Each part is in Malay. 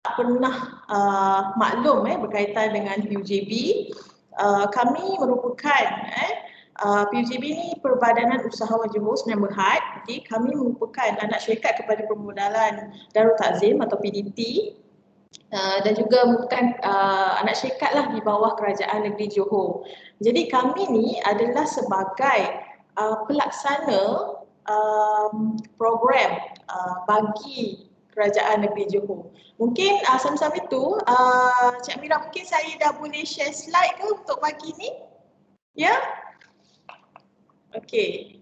pernah maklum berkaitan dengan PUJB. Kami merupakan PUJB ni Perbadanan Usahawan Johor Sdn Bhd. Okay, kami merupakan anak syarikat kepada Permodalan Darul Takzim atau PDT. Dan juga merupakan anak syarikat lah di bawah Kerajaan Negeri Johor. Jadi kami ni adalah sebagai pelaksana program bagi Kerajaan Negeri Johor. Mungkin sama-sama itu, Cik Amira, mungkin saya dah boleh share slide ke untuk pagi ni? Ya? Okey.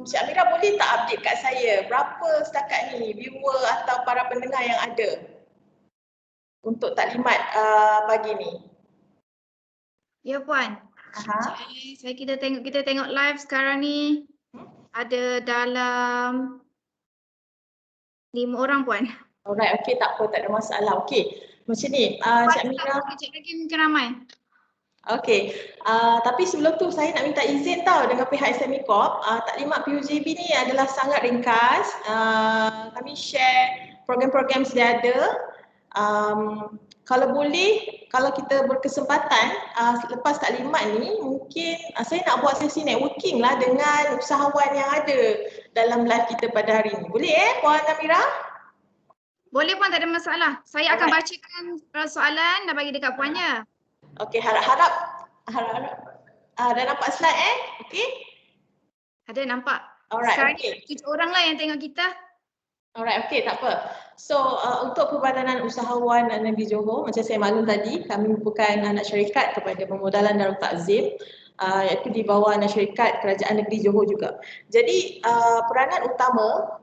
Cik Amira boleh tak update kat saya berapa setakat ni viewer atau para pendengar yang ada untuk taklimat pagi ni? Ya Puan. Saya kita tengok live sekarang ni ada dalam 5 orang Puan. Alright, okey, tak apa, tak ada masalah. Okey, macam ni, Cik Amira. Kejap lagi mungkin ramai. Okey, tapi sebelum tu saya nak minta izin tau dengan pihak SME Corp. Taklimat PUJB ni adalah sangat ringkas. Kami share program-program sedia ada. Kalau boleh, kalau kita berkesempatan lepas taklimat ni, mungkin saya nak buat sesi networking lah dengan usahawan yang ada dalam live kita pada hari ni. Boleh Puan Amira? Boleh Puan, tak ada masalah. Saya akan bacakan soalan dan bagi dekat Puan ya. Okey, harap-harap dah nampak slide okey? Ada nampak. Alright, sekarang okay. 7 orang lah yang tengok kita. Alright, okey, tak apa. So, untuk Perbadanan Usahawan Negeri Johor, macam saya maklum tadi, kami merupakan anak syarikat kepada Permodalan Darul Takzim, iaitu di bawah anak syarikat Kerajaan Negeri Johor juga. Jadi, peranan utama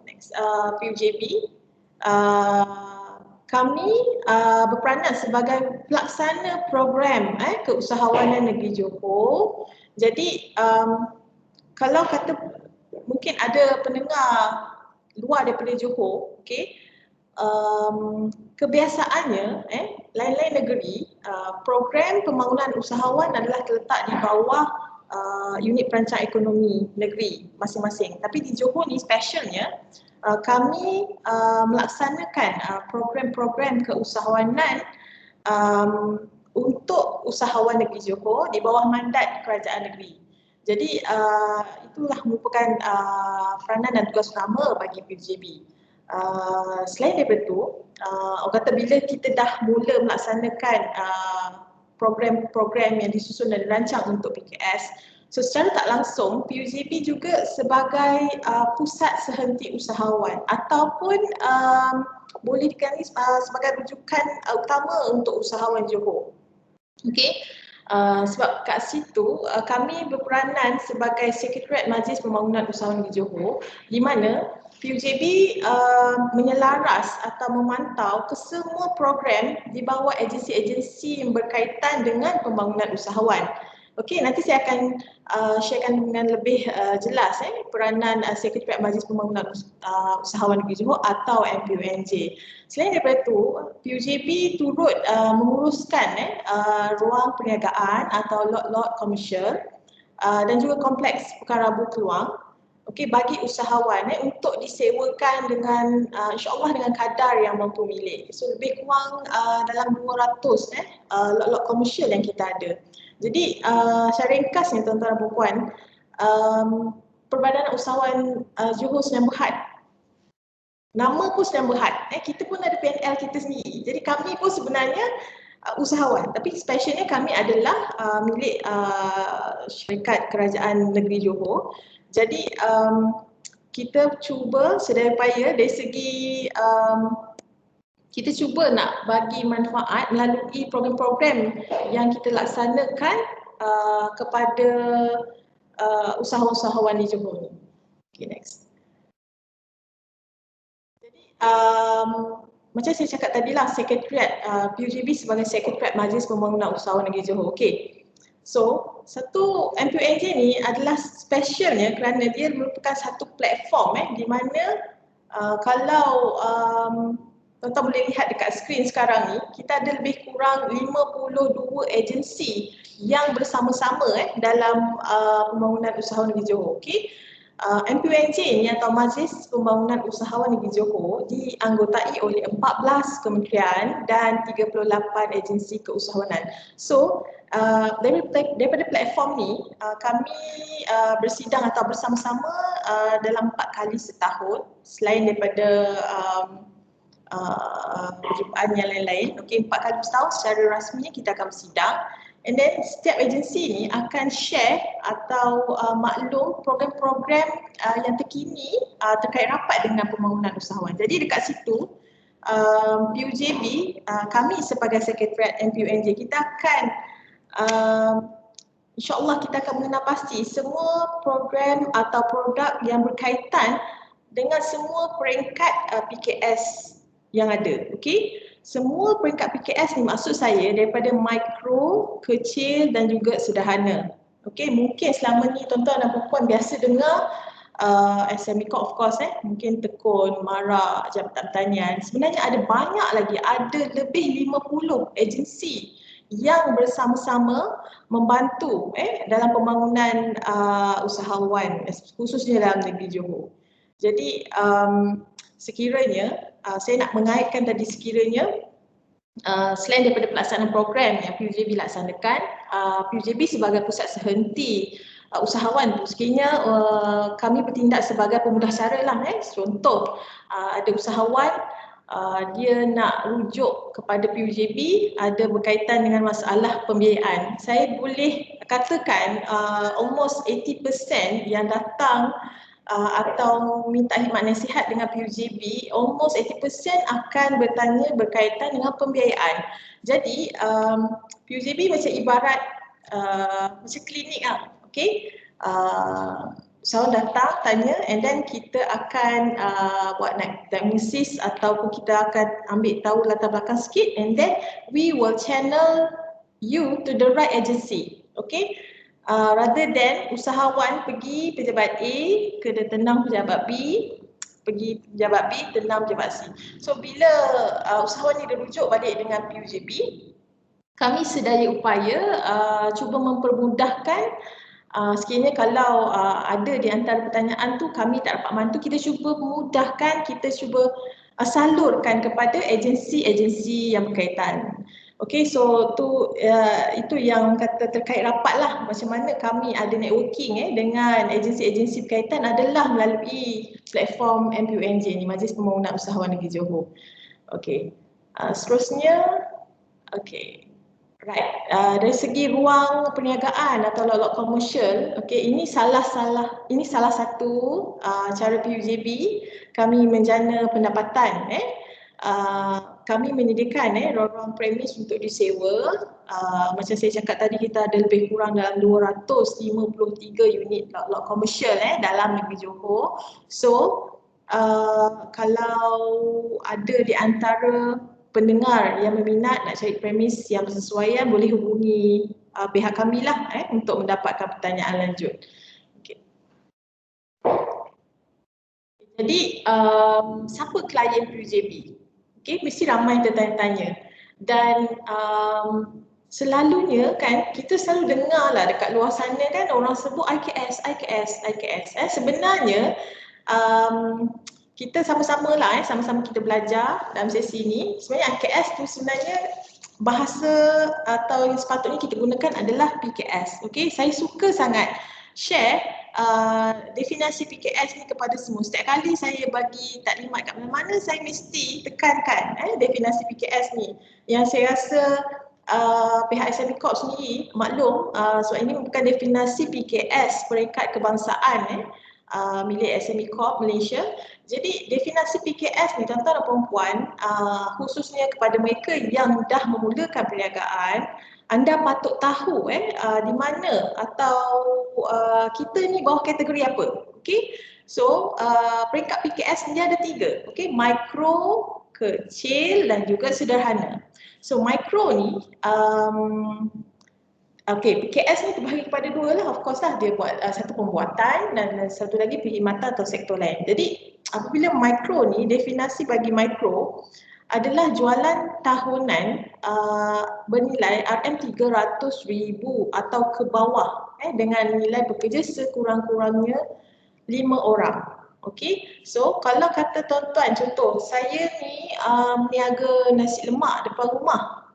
PUJB, kami berperanan sebagai pelaksana program keusahawanan negeri Johor. Jadi kalau kata mungkin ada pendengar luar daripada Johor, okey, kebiasaannya lain-lain negeri program pembangunan usahawan adalah terletak di bawah unit perancang ekonomi negeri masing-masing. Tapi di Johor ni specialnya kami melaksanakan program-program keusahawanan untuk usahawan negeri Johor di bawah mandat kerajaan negeri. Jadi itulah merupakan peranan dan tugas utama bagi PUJB. Selain daripada itu, orang kata bila kita dah mula melaksanakan program-program yang disusun dan dirancang untuk PKS, so secara tak langsung PUJB juga sebagai pusat sehenti usahawan ataupun boleh dikatakan sebagai rujukan utama untuk usahawan Johor. Okey. Sebab kat situ kami berperanan sebagai Sekretariat Majlis Pembangunan Usahawan Negeri Johor, di mana PUJB menyelaras atau memantau kesemua program di bawah agensi-agensi yang berkaitan dengan pembangunan usahawan. Okey, nanti saya akan sharekan dengan lebih jelas peranan Sekretariat Majlis Pembangunan Usahawan Negeri Johor atau MPUNJ. Selain daripada itu, PUJB turut menguruskan ruang perniagaan atau lot-lot komersial dan juga kompleks perkara peluang, okey, bagi usahawan untuk disewakan dengan insya-Allah dengan kadar yang mampu milik. So lebih kurang dalam 200 lot-lot komersial yang kita ada. Jadi secara ringkasnya tuan-tuan dan puan-puan, Perbadanan Usahawan Johor Sdn Bhd, nama pun Sdn Bhd, kita pun ada PNL kita sendiri. Jadi kami pun sebenarnya usahawan, tapi specialnya kami adalah milik syarikat Kerajaan Negeri Johor. Jadi kita cuba sedaya upaya dari segi kita cuba nak bagi manfaat melalui program-program yang kita laksanakan kepada usahawan-usahawan di Johor. Okay, next. Jadi macam saya cakap tadi lah, Sekretariat PUJB sebagai Sekretariat Majlis Pembangunan Usahawan Negeri Johor. Okay. So, satu MPUNJ ni adalah specialnya kerana dia merupakan satu platform di mana kalau tuan-tuan boleh lihat dekat skrin sekarang ni, kita ada lebih kurang 52 agensi yang bersama-sama dalam pembangunan usahawan negeri Johor. Okay? MPUNJ ni atau Majlis Pembangunan Usahawan Negeri Johor dianggotai oleh 14 kementerian dan 38 agensi keusahawanan. So, daripada platform ni, kami bersidang atau bersama-sama dalam 4 kali setahun selain daripada perjumpaan yang lain-lain. Okey, 4 kali setahun secara rasminya kita akan bersidang. And then setiap agensi ni akan share atau maklum program-program yang terkini terkait rapat dengan pembangunan usahawan. Jadi dekat situ PUJB, kami sebagai Sekretariat MPUNJ, kita akan InsyaAllah kita akan mengenal pasti semua program atau produk yang berkaitan dengan semua peringkat PKS yang ada. Okey? Semua peringkat PKS ni maksud saya daripada mikro, kecil dan juga sederhana. Okey, mungkin selama ni tuan-tuan dan puan-puan biasa dengar SME Corp of course mungkin Tekun, Mara, Jabatan Pertanian. Sebenarnya ada banyak lagi, ada lebih 50 agensi yang bersama-sama membantu dalam pembangunan usahawan khususnya dalam negeri Johor. Jadi sekiranya saya nak mengaitkan tadi sekiranya selain daripada pelaksanaan program yang PUJB laksanakan, PUJB sebagai pusat sehenti usahawan tu sekiranya kami bertindak sebagai pemudah cara lah. Contoh ada usahawan dia nak rujuk kepada PUJB ada berkaitan dengan masalah pembiayaan. Saya boleh katakan almost 80% yang datang atau minta khidmat nasihat dengan PUJB, almost 80% akan bertanya berkaitan dengan pembiayaan. Jadi PUJB macam ibarat macam klinik lah, okay? Usahawan datang tanya and then kita akan buat diagnosis ataupun kita akan ambil tahu latar belakang sikit and then we will channel you to the right agency, okay? Rather than usahawan pergi pejabat A, kena tenang pejabat B, pergi pejabat B, tenang pejabat C. So bila usahawan ni dirujuk balik dengan PUJB, kami sedaya upaya cuba mempermudahkan sekiranya kalau ada di antara pertanyaan tu kami tak dapat bantu, kita cuba mudahkan, kita cuba salurkan kepada agensi-agensi yang berkaitan. Okay, so itu yang kata terkait rapat lah, macam mana kami ada networking dengan agensi-agensi berkaitan adalah melalui platform MPUNJ ni, Majlis Pembangunan Usahawan Negeri Johor. Okay, seterusnya, okay, right, dari segi ruang perniagaan atau lot-lot komersial, okay, ini salah satu cara PUJB kami menjana pendapatan. Kami menyediakan ruang-ruang premis untuk disewa. Macam saya cakap tadi, kita ada lebih kurang dalam 253 unit lot komersial dalam negeri Johor. So kalau ada di antara pendengar yang berminat nak cari premis yang bersesuaian, boleh hubungi pihak kami lah untuk mendapatkan pertanyaan lanjut. Okay. Jadi siapa klien PUJB? Okay, mesti ramai tertanya-tanya dan selalunya kan kita selalu dengar lah dekat luar sana kan orang sebut IKS. Sebenarnya kita sama-sama lah sama-sama kita belajar dalam sesi ni. Sebenarnya IKS tu sebenarnya bahasa atau yang sepatutnya kita gunakan adalah PKS. Okay, saya suka sangat share definisi PKS ni kepada semua. Setiap kali saya bagi taklimat kat mana-mana, saya mesti tekankan definisi PKS ni. Yang saya rasa pihak SME Corp sendiri maklum sebab ini bukan definisi PKS peringkat kebangsaan milik SME Corp Malaysia. Jadi definisi PKS ni tuan-tuan dan puan-puan khususnya kepada mereka yang dah memulakan perniagaan, anda patut tahu di mana atau kita ni bawah kategori apa. Okay? So peringkat PKS ni ada 3. Okay? Mikro, kecil dan juga sederhana. So mikro ni PKS ni terbahagi kepada 2 lah, of course lah, dia buat satu pembuatan dan satu lagi perkhidmatan atau sektor lain. Jadi apabila mikro ni, definisi bagi mikro adalah jualan tahunan bernilai RM300,000 atau ke bawah dengan nilai bekerja sekurang-kurangnya 5 orang. Okey, so kalau kata tuan-tuan, contoh saya ni niaga nasi lemak depan rumah.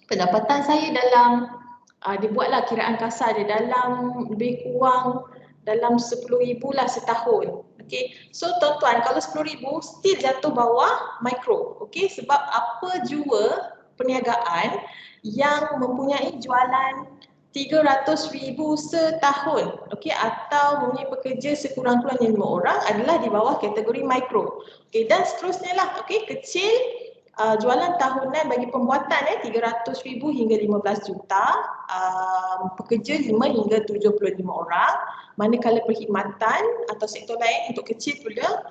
Pendapatan saya dalam, dibuatlah kiraan kasar dia dalam lebih kurang dalam 10,000 lah setahun. Okey, so tuan-tuan kalau 10,000 still jatuh bawah mikro. Okey, sebab apa jua perniagaan yang mempunyai jualan 300,000 setahun, okey, atau mempunyai pekerja sekurang-kurangnya 5 orang adalah di bawah kategori mikro. Okey, dan seterusnya lah. Okey, kecil jualan tahunan bagi pembuatan 300,000 hingga 15 juta, pekerja 5 hingga 75 orang. Manakala perkhidmatan atau sektor lain untuk kecil pula,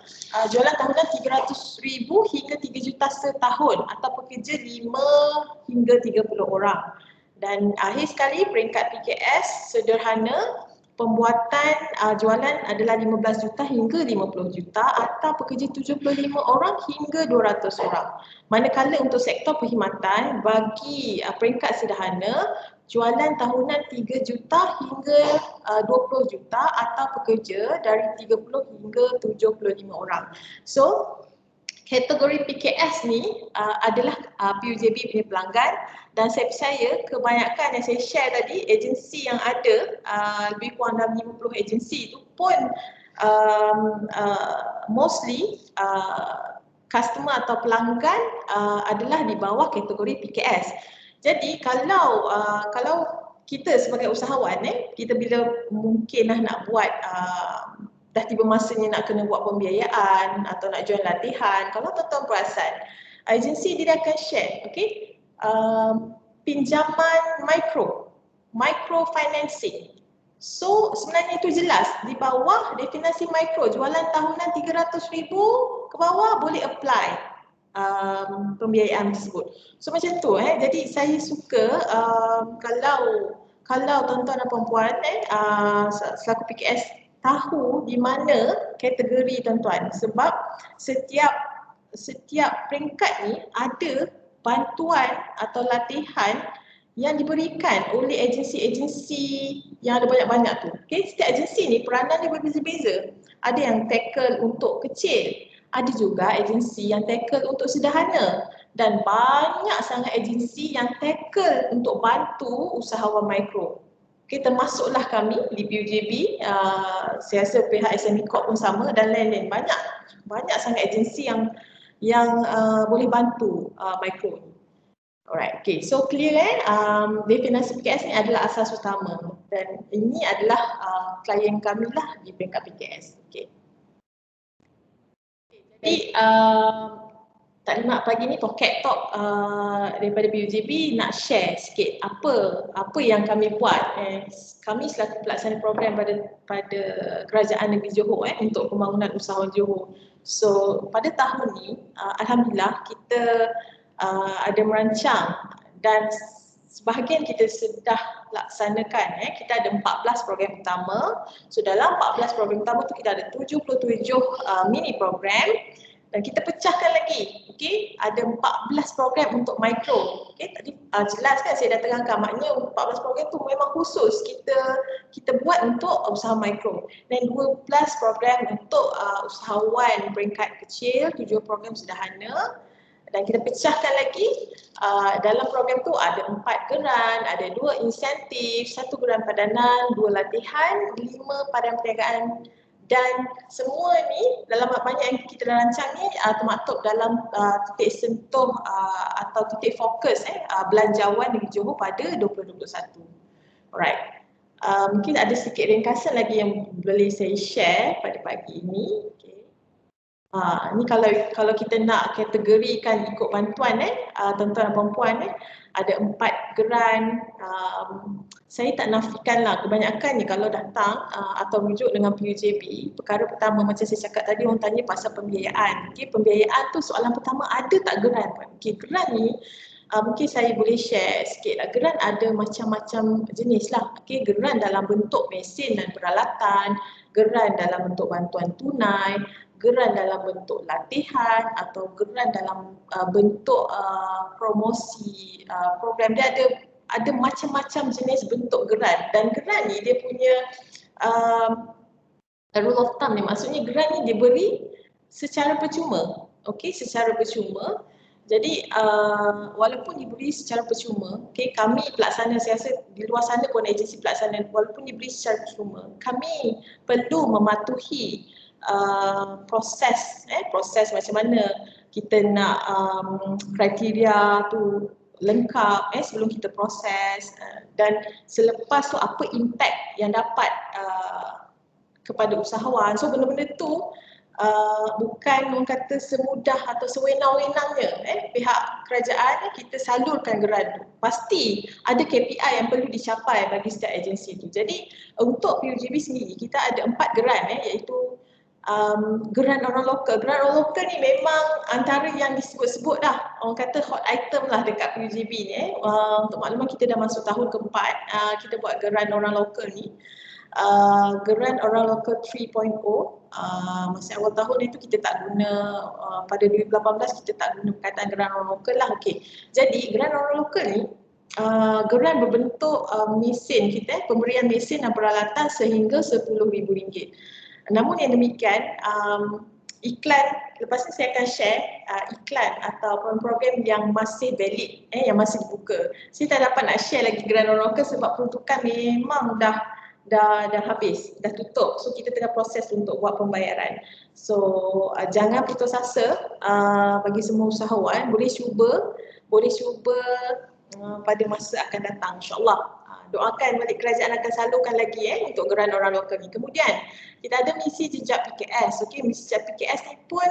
jualan tahunan 300,000 hingga 3 juta setahun atau pekerja 5 hingga 30 orang. Dan akhir sekali peringkat PKS sederhana, pembuatan jualan adalah 15 juta hingga 50 juta atau pekerja 75 orang hingga 200 orang. Manakala untuk sektor perkhidmatan bagi peringkat sederhana, jualan tahunan 3 juta hingga 20 juta atau pekerja dari 30 hingga 75 orang. So kategori PKS ni adalah PUJB punya pelanggan, dan saya percaya kebanyakan yang saya share tadi, agensi yang ada, lebih kurang dalam 50 agensi itu pun mostly customer atau pelanggan adalah di bawah kategori PKS. Jadi kalau kita sebagai usahawan kita bila mungkin nak buat dah tiba masanya nak kena buat pembiayaan atau nak join latihan, kalau tuan-tuan perasan, agensi dia akan share, okey, pinjaman micro financing. So sebenarnya itu jelas, di bawah definisi mikro, jualan tahunan 300,000 ke bawah boleh apply pembiayaan tersebut. So macam tu jadi saya suka kalau tuan-tuan dan puan-puan selaku PKS tahu di mana kategori tuan-tuan, sebab setiap peringkat ni ada bantuan atau latihan yang diberikan oleh agensi-agensi yang ada banyak-banyak tu. Okay, setiap agensi ni peranan dia berbeza-beza. Ada yang tackle untuk kecil, ada juga agensi yang tackle untuk sederhana, dan banyak sangat agensi yang tackle untuk bantu usahawan mikro. Okay, termasuklah kami di PUJB, saya rasa pihak SME Corp pun sama dan lain-lain. Banyak sangat agensi yang boleh bantu mikro ni. Alright, okay, so clear definisi PKS ni adalah asas utama dan ini adalah klien kami lah di peringkat PKS. Okay. Jadi taklimat pagi ni Pocket Talk daripada PUJB nak share sikit apa yang kami buat. Kami selaku pelaksana program pada Kerajaan Negeri Johor untuk pembangunan usahawan Johor. So pada tahun ni alhamdulillah kita ada merancang dan sebahagian kita sudah laksanakan. Kita ada 14 program utama. So dalam 14 program utama tu kita ada 77 mini program dan kita pecahkan lagi. Okey, ada 14 program untuk mikro. Okey, tadi jelas kan saya dah terangkan, maknanya 14 program tu memang khusus kita buat untuk usaha mikro, dan 12 program untuk usahawan peringkat kecil, 7 program sederhana. Dan kita pecahkan lagi, dalam program tu ada 4 geran, ada 2 insentif, 1 geran padanan, 2 latihan, 5 padan perniagaan, dan semua ni dalam banyak yang kita rancang ni termaktub dalam titik sentuh atau titik fokus belanjawan Negeri Johor pada 2021. Alright. Mungkin ada sedikit ringkasan lagi yang boleh saya share pada pagi ini. Ni kalau kita nak kategorikan ikut bantuan tuan-tuan dan puan-puan ada 4 geran. Saya tak nafikanlah, kebanyakan ni kalau datang atau rujuk dengan PUJB, perkara pertama macam saya cakap tadi, orang tanya pasal pembiayaan. Okay, pembiayaan tu soalan pertama, ada tak geran? Okay, geran ni mungkin saya boleh share sikit lah. Geran ada macam-macam jenis lah. Okay, geran dalam bentuk mesin dan peralatan, geran dalam bentuk bantuan tunai, geran dalam bentuk latihan, atau geran dalam bentuk promosi program. Dia ada macam-macam jenis bentuk geran, dan geran ni dia punya rule of thumb ni, maksudnya grant ni diberi secara percuma. Okey, secara percuma. Jadi walaupun diberi secara percuma, okey, kami pelaksana, saya rasa di luar sana pun agensi pelaksana walaupun diberi secara percuma, kami perlu mematuhi proses macam mana kita nak kriteria tu lengkap sebelum kita proses, dan selepas tu apa impact yang dapat kepada usahawan. So benda-benda tu bukan orang kata semudah atau sewenang-wenangnya pihak kerajaan kita salurkan grant tu. Pasti ada KPI yang perlu dicapai bagi setiap agensi tu. Jadi untuk PUJB sendiri kita ada 4 grant iaitu grant orang lokal. Grant orang lokal ni memang antara yang disebut-sebut dah, orang kata hot item lah dekat PUJB ni. Untuk makluman kita dah masuk tahun keempat kita buat grant orang lokal ni. Grant orang lokal 3.0, masa awal tahun itu kita tak guna, pada 2018 kita tak guna perkataan grant orang lokal lah. Okay. Jadi grant orang lokal ni grant berbentuk mesin kita, pemberian mesin dan peralatan sehingga RM10,000. Namun yang demikian iklan, lepas ni saya akan share iklan atau program yang masih valid, yang masih dibuka. Saya tak dapat nak share lagi grant orang lokal sebab peruntukan memang dah habis, dah tutup. So kita tengah proses untuk buat pembayaran. So jangan putus asa, bagi semua usahawan boleh cuba pada masa akan datang, insyaAllah. Doakan balik kerajaan akan salurkan lagi untuk grant orang lokal ni. Kemudian kita ada misi jejak PKS. Okey, misi jejak PKS ni pun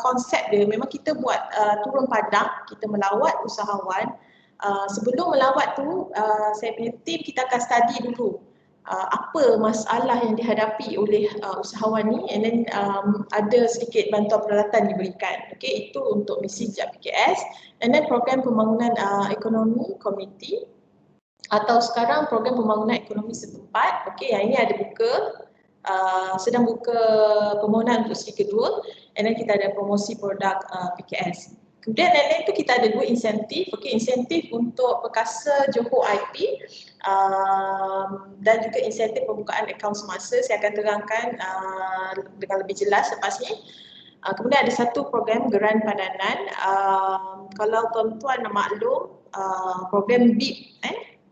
konsep dia memang kita buat turun padang, kita melawat usahawan. Sebelum melawat tu saya punya tim kita akan study dulu apa masalah yang dihadapi oleh usahawan ni, and then ada sedikit bantuan peralatan diberikan. Okey, itu untuk misi jejak PKS. And then program pembangunan ekonomi komuniti atau sekarang program pembangunan ekonomi setempat. Okey, yang ini ada buka, sedang buka permohonan untuk siri kedua, and then kita ada promosi produk PKS. Kemudian lain-lain tu kita ada 2 insentif. Okey, insentif untuk perkasa Johor IP dan juga insentif pembukaan akaun semasa. Saya akan terangkan dengan lebih jelas lepas ni. Kemudian ada satu program geran padanan. Kalau tuan-tuan nak maklum, program BIP,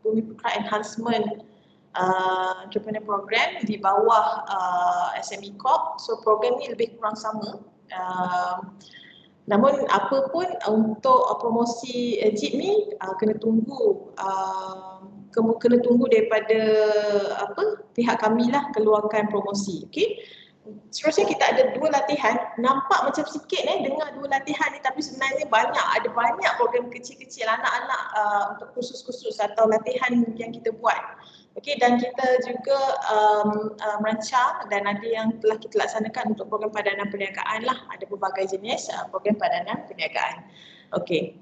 Bumi Putra Enhancement Entrepreneur Program di bawah SME Corp. So program ni lebih kurang sama. Namun apa pun untuk promosi JIP ni kena tunggu daripada pihak kami lah keluarkan promosi. Okey. Seterusnya kita ada 2 latihan. Nampak macam sikit dengar 2 latihan ni, tapi sebenarnya ada banyak program kecil-kecil anak-anak untuk khusus-khusus atau latihan yang kita buat. Okey, dan kita juga merancang dan ada yang telah kita laksanakan untuk program padanan perniagaan lah. Ada pelbagai jenis program padanan perniagaan. Okey.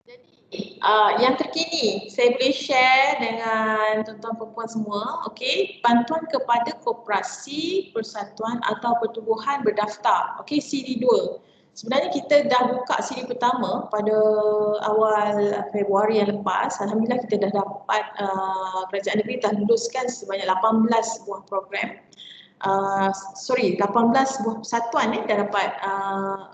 Jadi yang terkini saya boleh share dengan tuan-tuan perempuan semua. Okey, bantuan kepada koperasi, persatuan atau pertubuhan berdaftar. Okey, siri 2. Sebenarnya kita dah buka siri pertama pada awal Februari yang lepas. Alhamdulillah kita dah dapat, kerajaan negeri telah luluskan sebanyak 18 buah program. 18 buah persatuan dah dapat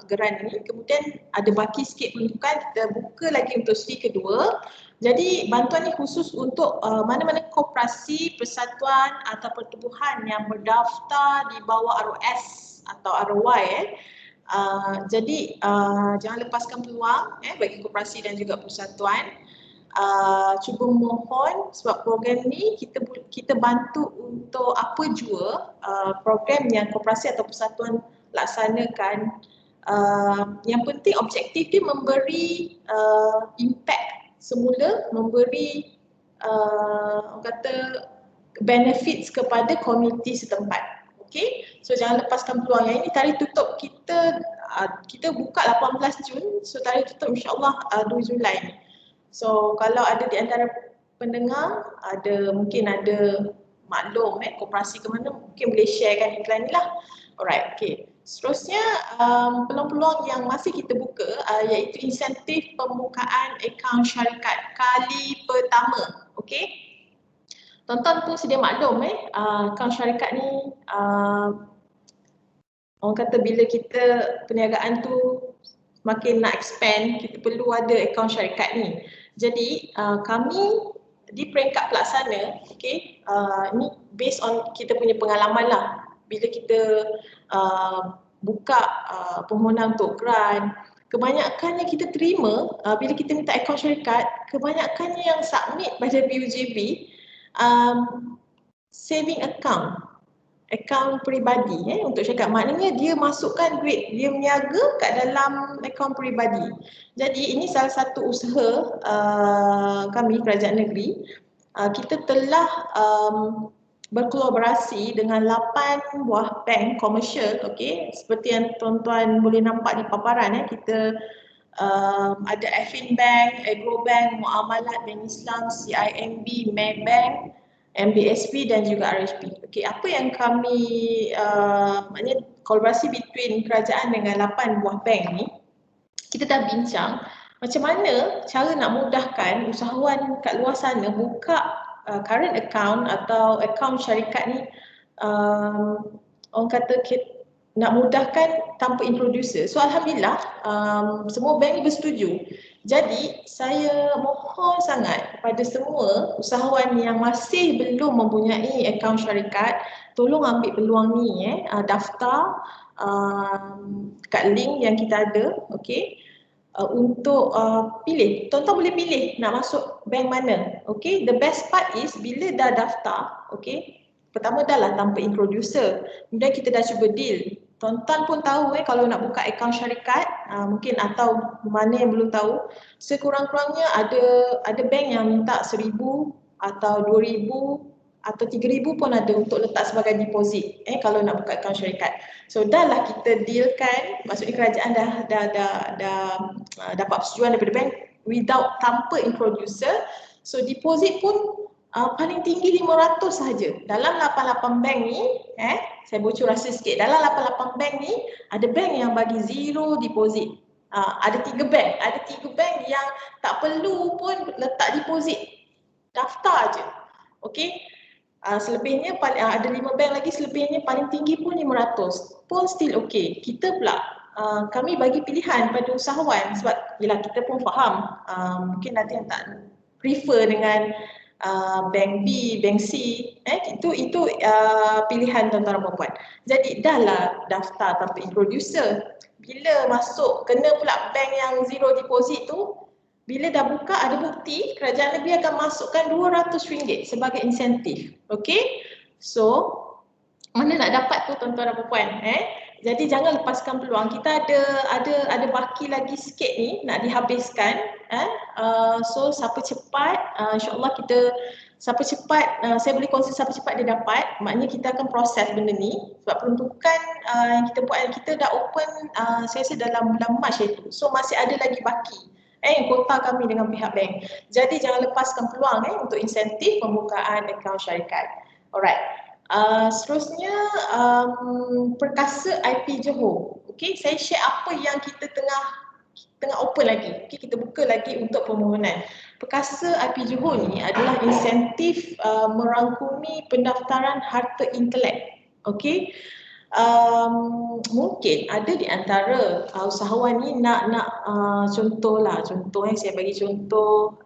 grant ni. Kemudian ada baki sikit peruntukan, kita buka lagi untuk siri kedua. Jadi bantuan ni khusus untuk mana-mana koperasi, persatuan atau pertubuhan yang berdaftar di bawah ROS atau ROY. Jadi jangan lepaskan peluang bagi koperasi dan juga persatuan. Cuba mohon sebab program ni kita bantu untuk apa jua program yang koperasi atau persatuan laksanakan. Yang penting objektif dia memberi impact semula, memberi orang kata benefits kepada komuniti setempat. Okey, so jangan lepaskan peluang. Yang ini tarikh tutup kita buka 18 Jun, so tarikh tutup insyaAllah 2 Julai. So kalau ada di antara pendengar mungkin ada maklum koperasi ke mana, mungkin boleh sharekan iklan ni lah. Alright, okay. Seterusnya peluang-peluang yang masih kita buka iaitu insentif pembukaan akaun syarikat kali pertama. Okay. Tuan-tuan pun sedia maklum akaun syarikat ni orang kata bila kita perniagaan tu makin nak expand, kita perlu ada akaun syarikat ni. Jadi kami di peringkat pelaksana, okay, ni based on kita punya pengalaman lah. Bila kita buka permohonan untuk grant, kebanyakan yang kita terima bila kita minta akaun syarikat, kebanyakannya yang submit pada BUJB saving account, akaun peribadi untuk syarikat. Maknanya dia masukkan duit dia berniaga kat dalam akaun peribadi. Jadi ini salah satu usaha kami kerajaan negeri. Kita telah berkolaborasi dengan 8 buah bank komersial, okey, seperti yang tuan-tuan boleh nampak di paparan kita ada Affinbank, Agrobank, Muamalat Bank Islam, CIMB, Maybank, MBSP dan juga RHB. Okey, apa yang kami maknanya kolaborasi between kerajaan dengan 8 buah bank ni, kita dah bincang macam mana cara nak mudahkan usahawan kat luar sana buka current account atau akaun syarikat ni, orang kata nak mudahkan tanpa introducer. So alhamdulillah semua bank ni bersetuju. Jadi saya mohon sangat kepada semua usahawan yang masih belum mempunyai akaun syarikat, tolong ambil peluang ni daftar kat link yang kita ada, okey. Untuk pilih, tuan-tuan boleh pilih nak masuk bank mana. Okay, the best part is bila dah daftar, okay, pertama dah lah tanpa introducer, kemudian kita dah cuba deal. Tuan-tuan pun tahu kalau nak buka akaun syarikat, mungkin atau mana yang belum tahu, sekurang-kurangnya ada bank yang minta 1,000 atau 2,000 atau 3,000 pun ada untuk letak sebagai deposit kalau nak buka akaun syarikat. So dah lah kita dealkan, maksudnya kerajaan dah dapat persetujuan daripada bank without tanpa introducer. So deposit pun paling tinggi 500 sahaja. Dalam 88 bank ni, saya bocor rahsia sikit, dalam 88 bank ni ada bank yang bagi zero deposit. Ada 3 bank yang tak perlu pun letak deposit, daftar je. Okey. Selebihnya ada 5 bank lagi, selebihnya paling tinggi pun 500 pun still okay. Kita pula kami bagi pilihan pada usahawan sebab yelah kita pun faham mungkin ada yang tak prefer dengan bank B, bank C, itu pilihan tuan-tuan dan puan-puan. Jadi dah lah daftar tanpa introducer. Bila masuk kena pula bank yang zero deposit tu, bila dah buka ada bukti, kerajaan negeri akan masukkan RM200 sebagai insentif. Okey? So, mana nak dapat tu tuan-tuan dan puan-puan? Jadi jangan lepaskan peluang. Kita ada baki lagi sikit ni nak dihabiskan. So siapa cepat, insya-Allah siapa cepat, saya boleh kongsi siapa cepat dia dapat. Maknanya kita akan proses benda ni. Sebab peruntukan yang kita buat, kita dah open saya rasa dalam bulan Mac itu. So masih ada lagi baki. Kota kami dengan pihak bank. Jadi jangan lepaskan peluang untuk insentif pembukaan akaun syarikat. Alright. Seterusnya perkasa IP Johor. Okey, saya share apa yang kita tengah open lagi. Okey, kita buka lagi untuk permohonan. Perkasa IP Johor ni adalah insentif merangkumi pendaftaran harta intelek. Okey. Mungkin ada di antara usahawan ni nak contoh saya bagi contoh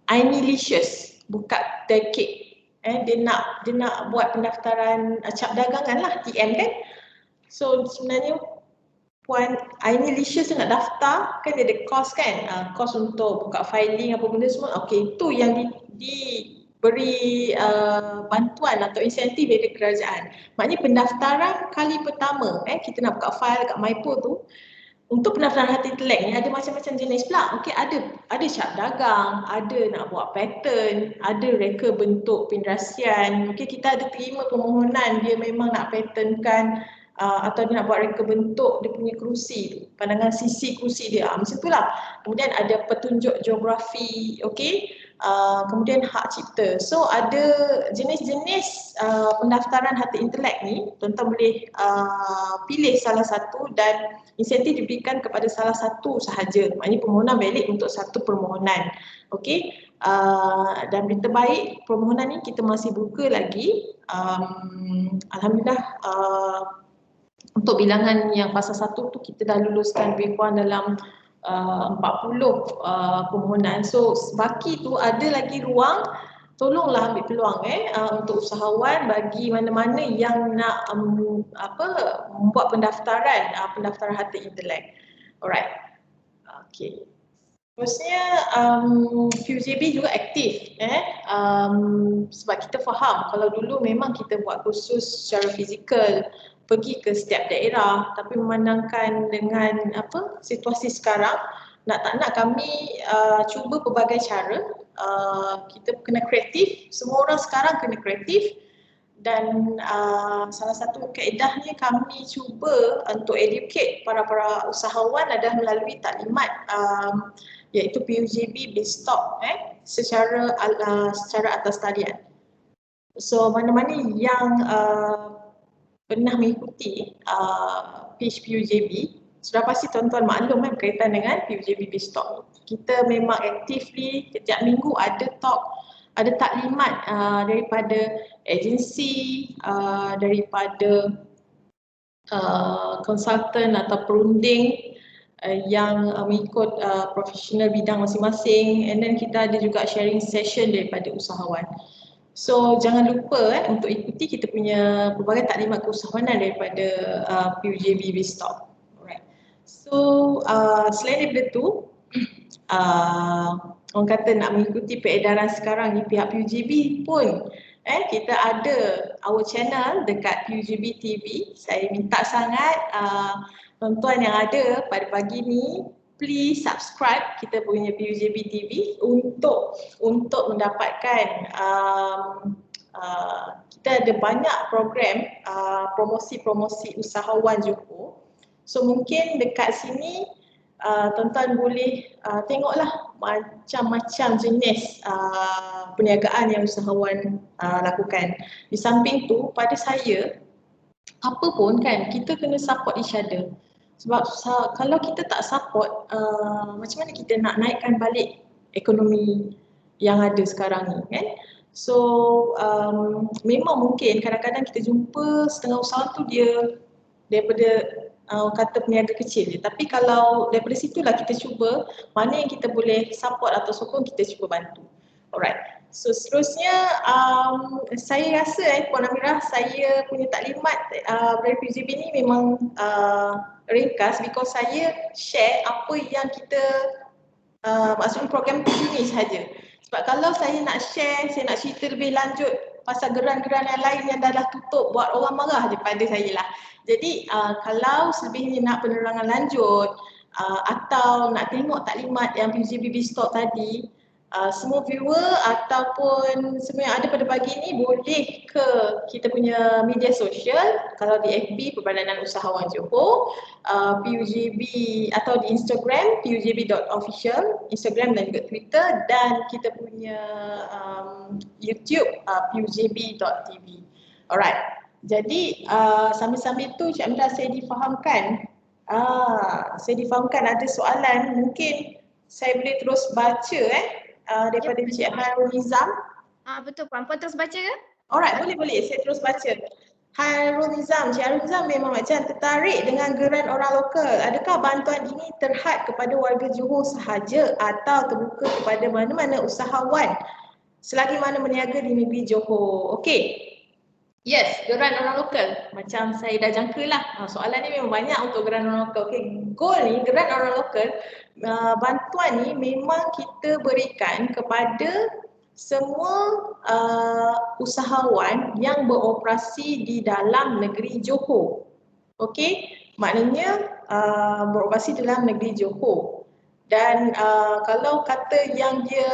iNilicious buka decade, dia nak buat pendaftaran cap dagangan lah, TM kan. So sebenarnya puan iNilicious nak daftar kan dia ada kos kan, kos untuk buka filing apa benda semua. Okey, itu yang diberi bantuan atau insentif dari kerajaan. Maknanya pendaftaran kali pertama kita nak buka file kat MyPo tu, untuk pendaftaran harta intelek ni ada macam-macam jenis pula. Okey, ada cap dagang, ada nak buat patent, ada reka bentuk penderasian. Okey, kita ada terima permohonan dia memang nak patentkan atau dia nak buat reka bentuk dia punya kerusi, pandangan sisi kerusi dia. Macam itulah. Kemudian ada petunjuk geografi, okey. Kemudian hak cipta. So ada jenis-jenis pendaftaran harta intelek ni, tuan-tuan boleh pilih salah satu dan insentif diberikan kepada salah satu sahaja. Maknanya permohonan valid untuk satu permohonan. Okey. Dan berita baik, permohonan ni kita masih buka lagi. Alhamdulillah untuk bilangan yang fasa 1 tu kita dah luluskan lebih kurang dalam 40 permohonan. So baki tu ada lagi ruang, tolonglah ambil peluang untuk usahawan bagi mana-mana yang nak membuat pendaftaran harta intelek. Alright. Okay. Terusnya PUJB juga aktif sebab kita faham kalau dulu memang kita buat kursus secara fizikal pergi ke setiap daerah, tapi memandangkan dengan situasi sekarang, nak tak nak kami cuba pelbagai cara. Kita kena kreatif, semua orang sekarang kena kreatif, dan salah satu kaedahnya kami cuba untuk educate para usahawan adalah melalui taklimat iaitu PUJB Biztalk secara atas talian. So mana-mana yang pernah mengikuti page PUJB sudah pasti tuan-tuan maklum berkaitan dengan PUJB Biztalk. Kita memang actively setiap minggu ada talk, ada taklimat daripada agensi, daripada konsultan atau perunding yang mengikut profesional bidang masing-masing, and then kita ada juga sharing session daripada usahawan. So jangan lupa untuk ikuti kita punya pelbagai taklimat keusahawanan daripada PUJB Biztalk. Alright. So selain daripada tu, orang kata nak mengikuti peredaran sekarang ni, pihak PUJB pun kita ada our channel dekat PUJB TV. Saya minta sangat tuan-tuan yang ada pada pagi ni, please subscribe kita punya PUJB TV untuk mendapatkan kita ada banyak program promosi usahawan Johor. So mungkin dekat sini tuan-tuan boleh tengoklah macam-macam jenis perniagaan yang usahawan lakukan. Di samping tu, pada saya, apa pun kan, kita kena support each other. Sebab kalau kita tak support, macam mana kita nak naikkan balik ekonomi yang ada sekarang ni kan? So memang mungkin kadang-kadang kita jumpa setengah usaha tu dia daripada kata peniaga kecil je. Tapi kalau daripada situlah kita cuba mana yang kita boleh support atau sokong, kita cuba bantu. Alright. So seterusnya saya rasa Puan Amirah, saya punya taklimat dari PUJB ni memang ringkas because saya share apa yang kita maksudnya program PU ni sahaja. Sebab kalau saya nak share, saya nak cerita lebih lanjut pasal geran-geran yang lain yang dah tutup, buat orang marah je pada saya lah. Jadi kalau selebihnya nak penerangan lanjut atau nak tengok taklimat yang PUJB Biztalk tadi, semua viewer ataupun semua yang ada pada pagi ni boleh ke kita punya media sosial. Kalau di FB Perbadanan Usahawan Johor, PUJB atau di Instagram pujb.official, Instagram dan juga Twitter, dan kita punya YouTube pujb.tv. Alright. Jadi sambil-sambil tu Cik Amira, saya difahamkan ada soalan, mungkin saya boleh terus baca daripada Cik Hairul Nizam. Betul Puan, Puan terus baca ke? Alright, boleh, saya terus baca. Hairul Nizam, Cik Hairul Nizam memang macam tertarik dengan geran orang lokal. Adakah bantuan ini terhad kepada warga Johor sahaja atau terbuka kepada mana-mana usahawan selagi mana berniaga di negeri Johor? Okey. Yes, geran orang lokal. Macam saya dah jangka lah. Soalan ni memang banyak untuk geran orang lokal. Okay, goal ni, geran orang lokal, bantuan ni memang kita berikan kepada semua usahawan yang beroperasi di dalam negeri Johor. Okey, maknanya beroperasi dalam negeri Johor. Dan kalau kata yang dia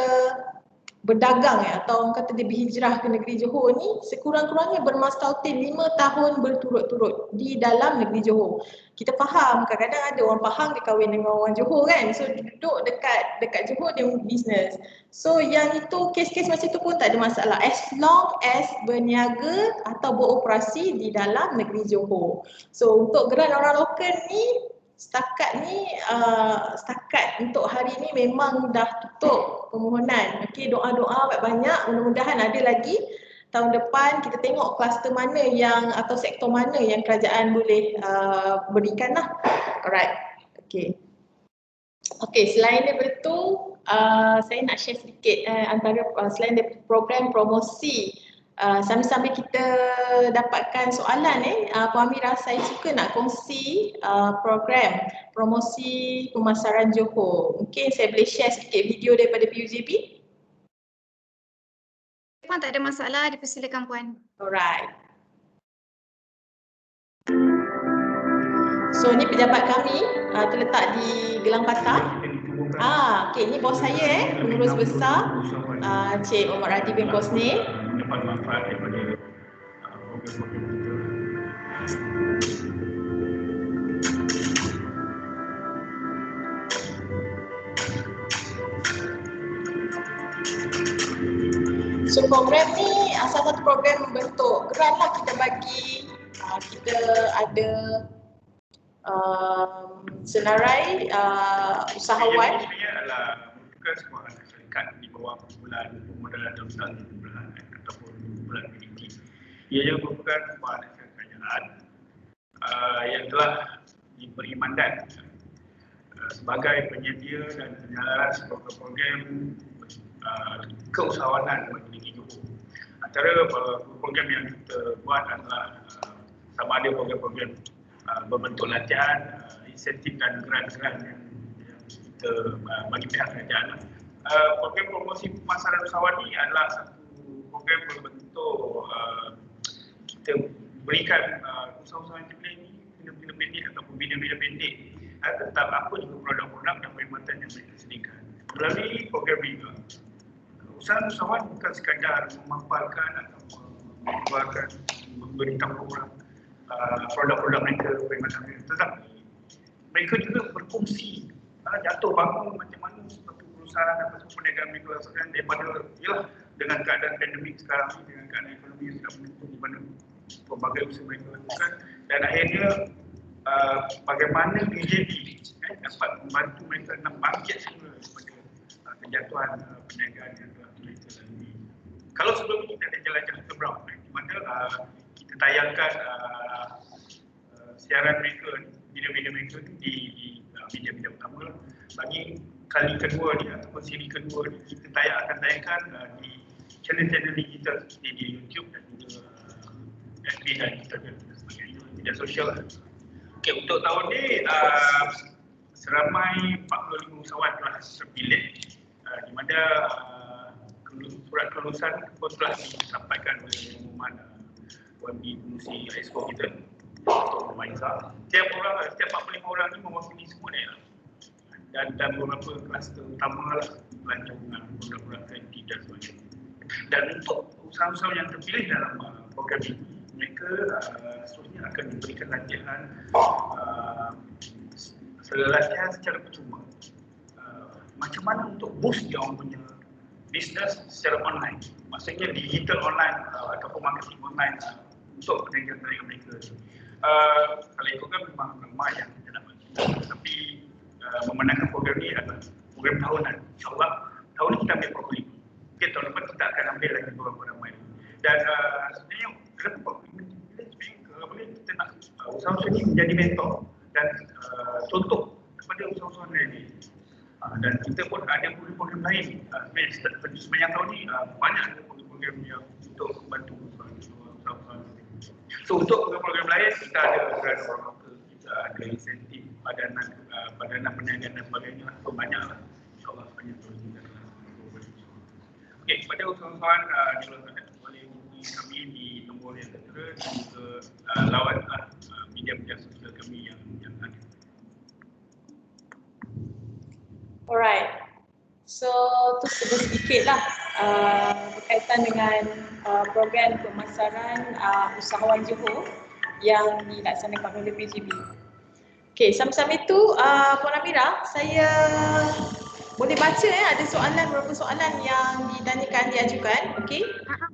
berdagang atau orang kata dia berhijrah ke negeri Johor ni, sekurang-kurangnya bermastautin 5 tahun berturut-turut di dalam negeri Johor. Kita faham kadang-kadang ada orang Pahang dia kahwin dengan orang Johor kan, so dia duduk dekat Johor dia bisnes. So yang itu kes-kes macam tu pun tak ada masalah as long as berniaga atau beroperasi di dalam negeri Johor. So untuk geran orang lokal ni setakat untuk hari ni memang dah tutup permohonan. Okey, doa-doa banyak, mudah-mudahan ada lagi tahun depan. Kita tengok kluster mana yang atau sektor mana yang kerajaan boleh berikan lah. Alright. Okey. Okey, selain daripada itu, saya nak share sedikit antara selain daripada program promosi, sambil-sambil kita dapatkan soalan Puan Amira, saya suka nak kongsi program promosi pemasaran Johor. Mungkin saya boleh share sedikit video daripada PUJB. Puan tak ada masalah, dipersilakan Puan. Alright. So ni pejabat kami terletak di Gelang Patah. Okey, ni bos saya pengurus besar Cik Omar Radi bin Kosni. Dapat manfaat daripada program-program kita. So program ni salah satu program bentuk grant lah kita bagi. Kita ada senarai usahawan. Ini adalah bukan sebuah syarikat di bawah kumpulan pemodalan dasar kumpulan ataupun kumpulan PDT. Ia juga merupakan sebuah kerajaan yang telah diberi mandat sebagai penyedia dan penyalaran program-program keusahawanan bagi negeri Johor. Antara program yang kita buat adalah sama ada program-program berbentuk latihan, insentif dan grant-grant yang kita bagi pihak kerajaan. Program promosi pemasaran usahawan ini adalah satu program berbentuk kita berikan usaha-usaha yang terpilih ini bina-bina pendek ataupun bina-bina pendek tentang apa juga produk-produk dan perkhidmatan yang mereka sediakan. Melalui program ini, usahawan bukan sekadar memaparkan atau mengeluarkan, memberitahu orang produk-produk mereka, perkhidmatan mereka, tetapi mereka juga berfungsi jatuh bangun macam mana satu perusahaan atau satu perniagaan mereka lakukan daripada dengan keadaan pandemik sekarang ni, dengan keadaan ekonomi yang sedang menentu di mana pelbagai usaha mereka lakukan, dan akhirnya bagaimana PJB dapat membantu mereka nak bangkit semula daripada kejatuhan perniagaan yang telah mereka lalui. Kalau sebelum ini kita ada jelajah seberang di mana kita tayangkan siaran mereka, video-video mereka di media-media utama lah. Bagi kali kedua ni ataupun siri kedua ni kita akan tayangkan di channel-channel digital seperti di YouTube dan juga FB dan Instagram dan sebagainya, media sosial lah. Okay, untuk tahun ni seramai 45 usahawan telah terpilih di mana surat kelulusan pun telah disampaikan oleh Muhammad Wambi Pengurusi Expo kita untuk Maiza. Setiap 45 orang ni mewakili semua daerah dan beberapa kluster utama lah pelancongan, produk-produk kreatif dan sebagainya. Dan untuk usaha-usaha yang terpilih dalam program ini, mereka seterusnya akan diberikan latihan secara percuma macam mana untuk boost dia orang punya bisnes secara online, maksudnya digital online ataupun marketing online untuk perniagaan mereka. Kalau ikutkan memang ramai yang kita nak bagi, tapi memandangkan program ni adalah program tahunan. InsyaAllah tahun ni kita ambil portfolio. Mungkin tahun depan kita akan ambil lagi beberapa ramai. Dan sebenarnya kenapa portfolio ni? Kalau boleh kita nak usaha-usaha ni menjadi mentor dan contoh kepada usaha-usaha lain. Dan kita pun ada program-program lain. Sepanjang tahun ni banyak program-program yang untuk membantu usaha-usaha. So untuk program-program lain kita ada grant orang lokal, kita ada insentif padanan perniagaan dan sebagainya. So banyaklah. InsyaAllah banyak terus kita akan. Okey, kepada usahawan di luar sana boleh hubungi kami di nombor yang tertera dan juga lawan media-media sosial kami yang ada. Alright. So tu sedikit lah berkaitan dengan program pemasaran usahawan Johor yang dilaksanakan oleh PJB. Okay, sambil-sambil itu Puan Amira, saya boleh baca ada beberapa soalan yang diajukan, okey?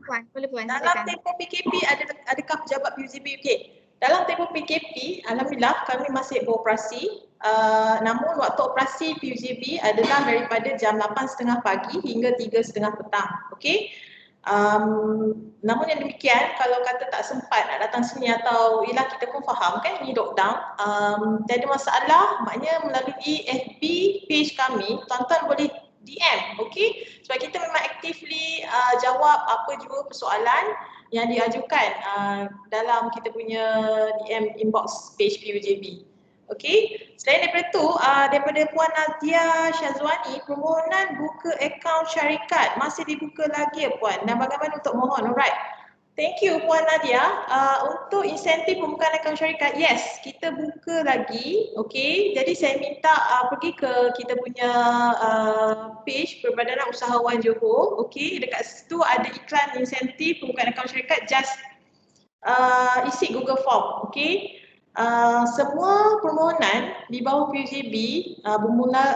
Puan, boleh Puan. Dalam tempoh PKP adakah pejabat PUJB okey? dalam tempoh PKP, alhamdulillah kami masih beroperasi. Namun waktu operasi PUJB adalah daripada jam 8.30 pagi hingga 3.30 petang. Okey. Namun yang demikian, kalau kata tak sempat nak datang sini atau ialah kita pun faham kan ini lockdown, tiada masalah, maknanya melalui FB page kami, tuan-tuan boleh DM, okey? Sebab kita memang actively jawab apa jua persoalan yang diajukan dalam kita punya DM inbox page PUJB. Okey, selain daripada tu, daripada Puan Nadia Syazwani, permohonan buka akaun syarikat masih dibuka lagi ya Puan, dan bagaimana untuk mohon? Alright, thank you Puan Nadia. Untuk insentif pembukaan akaun syarikat, yes, kita buka lagi. Okey, jadi saya minta pergi ke kita punya page Perbadanan Usahawan Johor. Okey, dekat situ ada iklan insentif pembukaan akaun syarikat, just isi Google Form. Okey. Semua permohonan di bawah PUJB bermula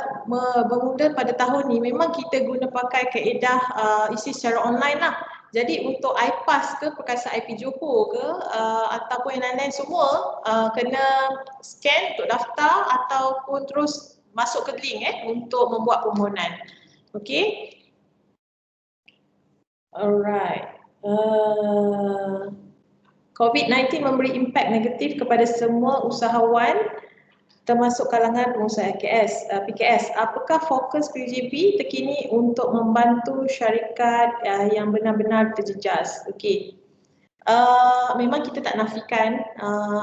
pada tahun ni memang kita guna pakai kaedah isi secara online lah. Jadi untuk iPass ke Perkasa IP Johor ke ataupun yang lain-lain semua kena scan untuk daftar ataupun terus masuk ke link untuk membuat permohonan. Okey. Alright. COVID-19 memberi impak negatif kepada semua usahawan termasuk kalangan pengusaha PKS. Apakah fokus PUJB terkini untuk membantu syarikat yang benar-benar terjejas? Okey. Memang kita tak nafikan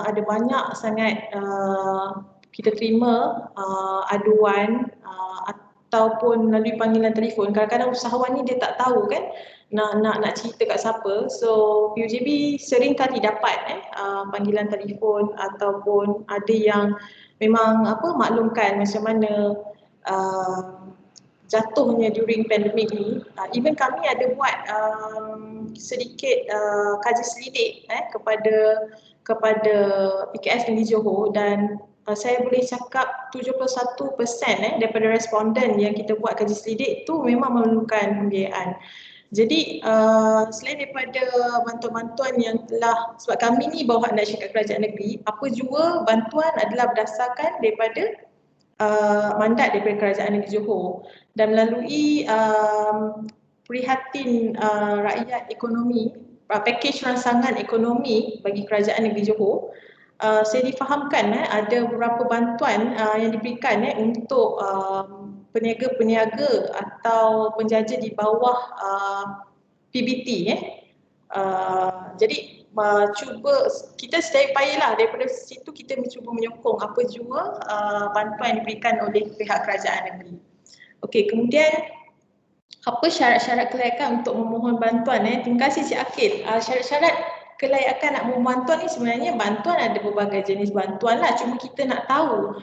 ada banyak sangat kita terima aduan ataupun melalui panggilan telefon. Kadang-kadang usahawan ni dia tak tahu kan nak cerita kat siapa. So PUJB sering kali dapat panggilan telefon ataupun ada yang memang maklumkan macam mana jatuhnya during pandemik ni. Even kami ada buat sedikit kaji selidik kepada PKS Negeri Johor, dan saya boleh cakap 71% daripada responden yang kita buat kaji selidik tu memang memerlukan pembiayaan. Jadi selain daripada bantuan-bantuan yang telah, sebab kami ni bawah anak syarikat kerajaan negeri, apa jua bantuan adalah berdasarkan daripada mandat daripada Kerajaan Negeri Johor, dan melalui prihatin rakyat ekonomi, pakej rangsangan ekonomi bagi Kerajaan Negeri Johor, saya difahamkan ada beberapa bantuan yang diberikan untuk peniaga-peniaga atau penjaja di bawah PBT. Jadi cuba kita sedaya upayalah daripada situ kita mencuba menyokong apa jua bantuan yang diberikan oleh pihak kerajaan negeri. Okey, kemudian apa syarat-syarat kelayakan untuk memohon bantuan? Terima kasih Cik Akid. Syarat-syarat kelayakan nak memohon bantuan ni sebenarnya bantuan ada berbagai jenis bantuan lah, cuma kita nak tahu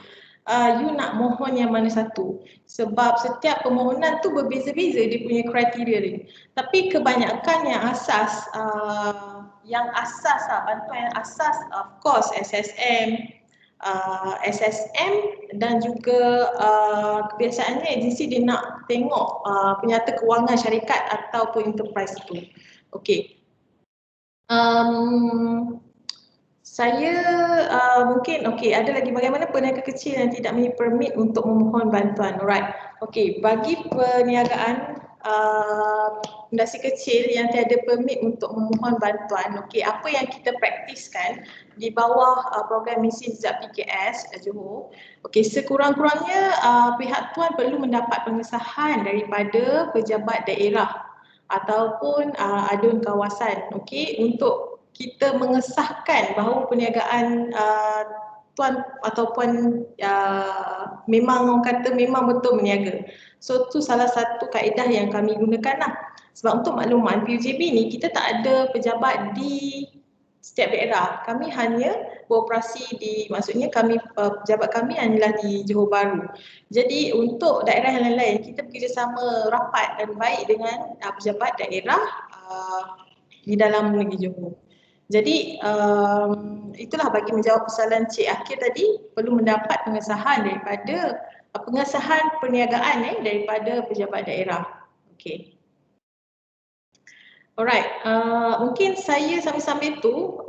you nak mohon yang mana satu, sebab setiap permohonan tu berbeza-beza dia punya kriteria dia. Tapi kebanyakan yang asas bantuan yang asas of course SSM, dan juga kebiasaannya agensi dia nak tengok penyata kewangan syarikat ataupun enterprise itu. Okey. Saya mungkin ada lagi bagaimana peniaga kecil yang tidak mempunyai permit untuk memohon bantuan. Alright. Okey, bagi perniagaan industri kecil yang tiada permit untuk memohon bantuan, okey, apa yang kita praktiskan di bawah program misi Zat PKS Johor, okey, sekurang-kurangnya pihak tuan perlu mendapat pengesahan daripada pejabat daerah ataupun adun kawasan, okey, untuk kita mengesahkan bahawa perniagaan tuan ataupun memang orang kata memang betul berniaga. So tu salah satu kaedah yang kami gunakan lah. Sebab untuk makluman PUJB ni kita tak ada pejabat di setiap daerah. Kami hanya beroperasi maksudnya pejabat kami hanyalah di Johor Bahru. Jadi untuk daerah yang lain-lain kita bekerjasama rapat dan baik dengan pejabat daerah di dalam negeri Johor. Jadi itulah bagi menjawab persoalan Cik Akid tadi, perlu mendapat pengesahan perniagaan daripada pejabat daerah. Okey. Alright, mungkin saya sambil-sambil tu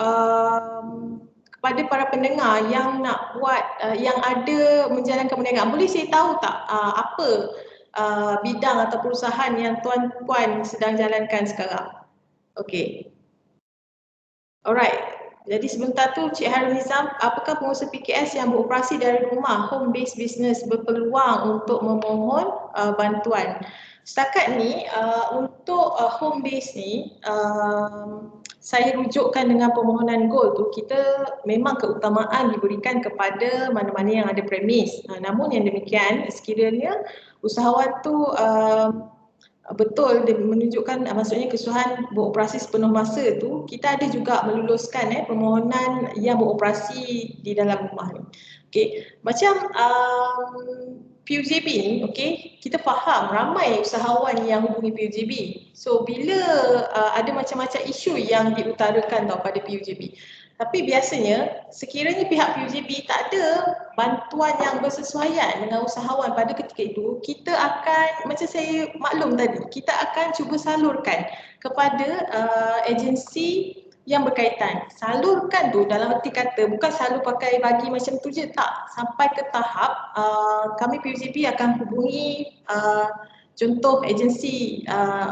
kepada para pendengar yang nak buat, yang ada menjalankan perniagaan, boleh saya tahu tak apa bidang atau perusahaan yang tuan-puan sedang jalankan sekarang? Okey. Alright. Jadi sebentar tu Cik Hairul Nizam, apakah pengusaha PKS yang beroperasi dari rumah, home based business berpeluang untuk memohon bantuan? Setakat ni untuk home based ni saya rujukkan dengan permohonan gold tu, kita memang keutamaan diberikan kepada mana-mana yang ada premis. Namun yang demikian sekiranya usahawan tu betul dia menunjukkan maksudnya kesusahan beroperasi sepenuh masa tu, kita ada juga meluluskan permohonan yang beroperasi di dalam rumah ni. Okey, macam PUJB ni, okey, kita faham ramai usahawan yang hubungi PUJB. So bila ada macam-macam isu yang diutarakan tau pada PUJB. Tapi biasanya sekiranya pihak PUJB tak ada bantuan yang bersesuaian dengan usahawan pada ketika itu, kita akan, macam saya maklum tadi, kita akan cuba salurkan kepada agensi yang berkaitan. Salurkan tu dalam arti kata bukan selalu pakai bagi macam tu je, tak. Sampai ke tahap kami PUJB akan hubungi contoh agensi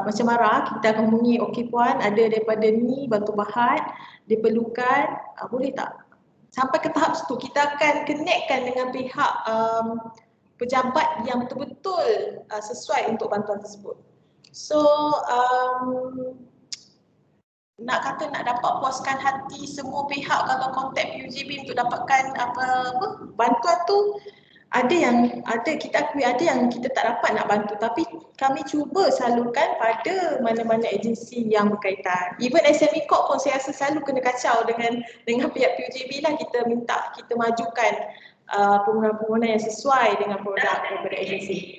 macam Mara, kita akan hubungi, okey puan ada daripada ni batu bahat, diperlukan, boleh tak? Sampai ke tahap situ, kita akan connectkan dengan pihak pejabat yang betul-betul sesuai untuk bantuan tersebut. So, nak kata nak dapat puaskan hati semua pihak kalau kontak PUJB untuk dapatkan bantuan tu, kita akui ada yang kita tak dapat nak bantu, tapi kami cuba salurkan pada mana-mana agensi yang berkaitan. Even SME Corp pun saya rasa selalu kena kacau dengan pihak PUJB lah, kita minta kita majukan permohonan-permohonan yang sesuai dengan produk daripada agensi.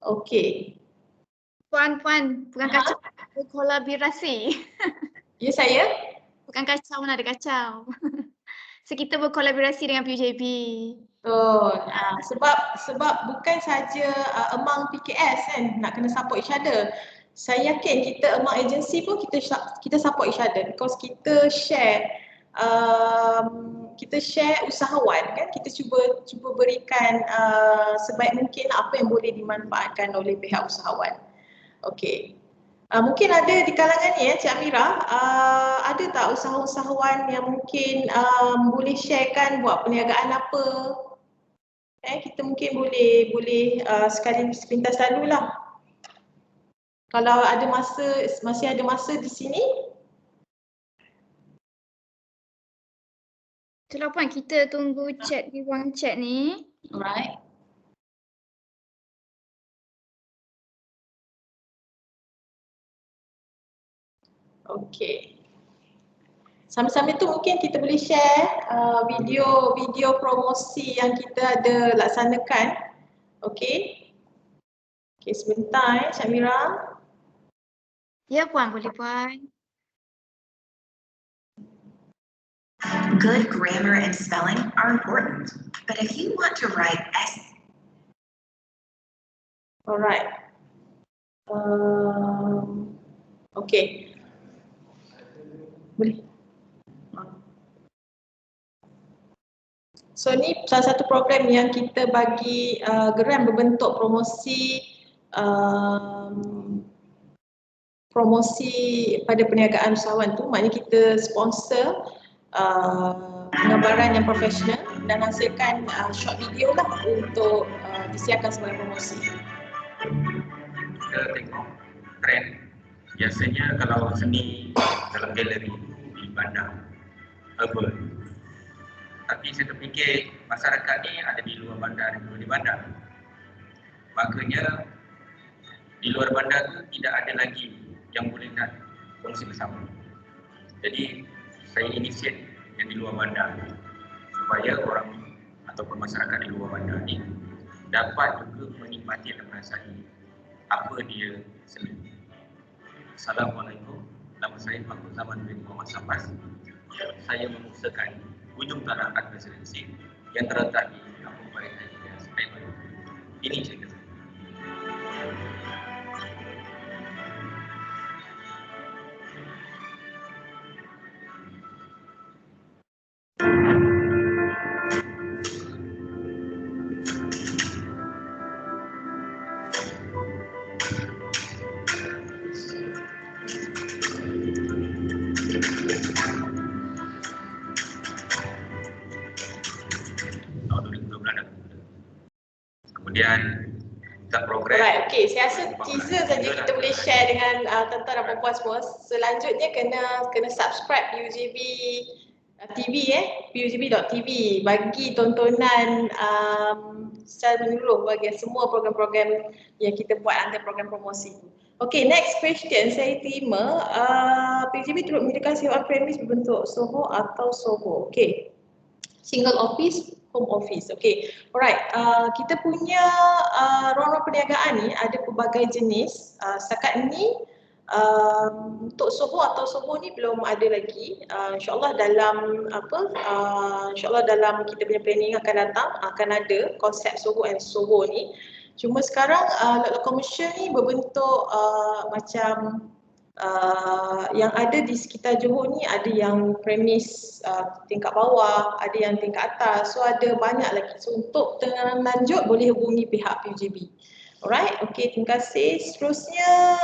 Okey. Puan, bukan kacau, berkolaborasi. Ya saya? Bukan kacau, mana ada kacau. So kita berkolaborasi dengan PUJB. Betul. Sebab bukan saja among PKS kan nak kena support each other. Saya yakin kita among agency pun kita support each other because kita share usahawan kan, kita cuba berikan sebaik mungkin apa yang boleh dimanfaatkan oleh pihak usahawan. Okey. Mungkin ada di kalangan ni Cik Amira, ada tak usahawan yang mungkin boleh sharekan buat perniagaan apa? Kita mungkin boleh sekali sepintas lalulah. Kalau ada masih ada masa di sini. Itulah puan, kita tunggu chat di ruang chat ni. Alright. Okey. Sambil-sambil tu mungkin kita boleh share video promosi yang kita ada laksanakan. Okey. Okey, sebentar Cik Mira. Ya puan, boleh puan. Good grammar and spelling are important, but if you want to write Alright. Okey. Boleh. So ni salah satu program yang kita bagi geran berbentuk promosi pada perniagaan usahawan tu, maknanya kita sponsor penggambaran yang profesional dan hasilkan short video lah untuk disiarkan sebagai promosi. Kita tengok trend, biasanya kalau seni dalam galeri di bandar urban. Tapi saya terfikir masyarakat ni ada di luar bandar dan di bandar. Makanya di luar bandar tu tidak ada lagi yang boleh nak kongsi bersama. Jadi saya inisiat yang di luar bandar supaya orang ataupun masyarakat di luar bandar ni dapat juga menikmati dan merasai apa dia seni. Assalamualaikum. Nama saya Fakulti Zaman bin Muhammad Sambas. Saya mengusahakan Ujung Tanah Art Residency yang terletak di Kampung Barisan Jaya, Sungai Baru. Ini cerita saya. kemudian kita progres. Alright, okay. Saya rasa teaser saja kita boleh share dengan tuan-tuan dan puan-puan semua. Selanjutnya kena subscribe PUJB TV PUJB.tv bagi tontonan secara menyeluruh bagi semua program-program yang kita buat antara program promosi. Okay, next question saya terima. PUJB turut menyediakan sewa premis berbentuk SOHO atau SOHO. Okay. Single office, home office. Okay, alright. Kita punya ruang-ruang perniagaan ni ada pelbagai jenis. Setakat ini untuk SOHO atau SOHO ni belum ada lagi. InsyaAllah dalam kita punya planning akan datang akan ada konsep SOHO and SOHO ni. Cuma sekarang lot komersial ni berbentuk macam yang ada di sekitar Johor ni ada yang premis tingkat bawah, ada yang tingkat atas. So ada banyak lagi. So untuk tengah lanjut boleh hubungi pihak PUJB. Alright, okay, terima kasih. Seterusnya,